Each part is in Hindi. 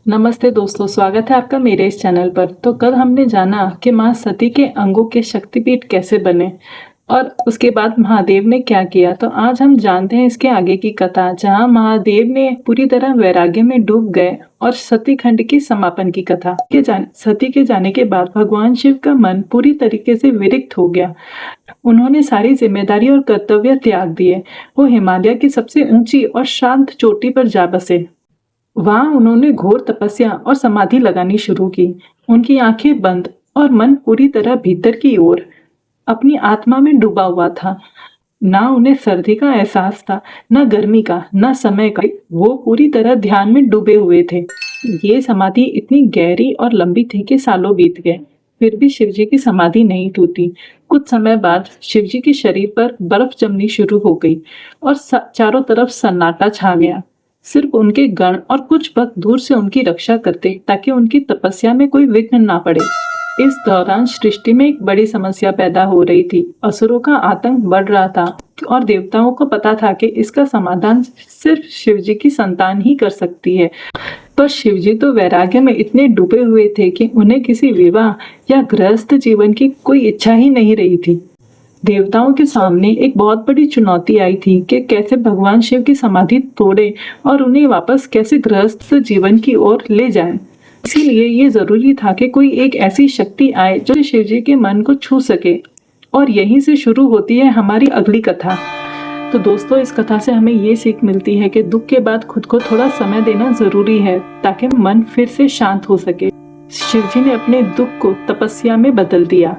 नमस्ते दोस्तों, स्वागत है आपका मेरे इस चैनल पर। तो कल हमने जाना कि माँ सती के अंगों के शक्तिपीठ कैसे बने और उसके बाद महादेव ने क्या किया। तो आज हम जानते हैं इसके आगे की कथा, जहाँ महादेव ने पूरी तरह वैराग्य में डूब गए और सती खंड की समापन की कथा। सती के जाने के बाद भगवान शिव का मन पूरी तरीके से विरक्त हो गया। उन्होंने सारी जिम्मेदारी और कर्तव्य त्याग दिए। वो हिमालय की सबसे ऊंची और शांत चोटी पर जा बसे। वहां उन्होंने घोर तपस्या और समाधि लगानी शुरू की। उनकी आंखें बंद और मन पूरी तरह भीतर की ओर अपनी आत्मा में डूबा हुआ था। ना उन्हें सर्दी का एहसास था, ना गर्मी का, ना समय का। वो पूरी तरह ध्यान में डूबे हुए थे। ये समाधि इतनी गहरी और लंबी थी कि सालों बीत गए, फिर भी शिवजी की समाधि नहीं टूटी। कुछ समय बाद शिवजी के शरीर पर बर्फ जमनी शुरू हो गई और चारों तरफ सन्नाटा छा गया। सिर्फ उनके गण और कुछ भक्त दूर से उनकी रक्षा करते ताकि उनकी तपस्या में कोई विघ्न ना पड़े। इस दौरान सृष्टि में एक बड़ी समस्या पैदा हो रही थी। असुरों का आतंक बढ़ रहा था और देवताओं को पता था कि इसका समाधान सिर्फ शिवजी की संतान ही कर सकती है। पर शिवजी तो वैराग्य में इतने डूबे हुए थे कि उन्हें किसी विवाह या गृहस्थ जीवन की कोई इच्छा ही नहीं रही थी। देवताओं के सामने एक बहुत बड़ी चुनौती आई थी कि कैसे भगवान शिव की समाधि तोड़े और उन्हें वापस कैसे गृहस्थ जीवन की ओर ले जाएं। इसीलिए ये जरूरी था कि कोई एक ऐसी शक्ति आए जो शिव जी के मन को छू सके। और यहीं से शुरू होती है हमारी अगली कथा। तो दोस्तों, इस कथा से हमें ये सीख मिलती है कि दुख के बाद खुद को थोड़ा समय देना जरूरी है ताकि मन फिर से शांत हो सके। शिव जी ने अपने दुख को तपस्या में बदल दिया।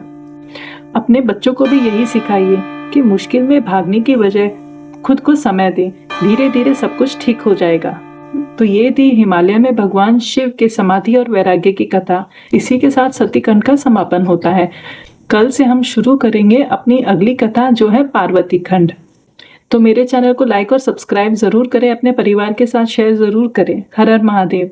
अपने बच्चों को भी यही सिखाइए कि मुश्किल में भागने की बजाय खुद को समय दें। धीरे धीरे सब कुछ ठीक हो जाएगा। तो ये थी हिमालय में भगवान शिव के समाधि और वैराग्य की कथा। इसी के साथ सतीखंड का समापन होता है। कल से हम शुरू करेंगे अपनी अगली कथा, जो है पार्वती खंड। तो मेरे चैनल को लाइक और सब्सक्राइब जरूर करें, अपने परिवार के साथ शेयर जरूर करें। हर हर महादेव।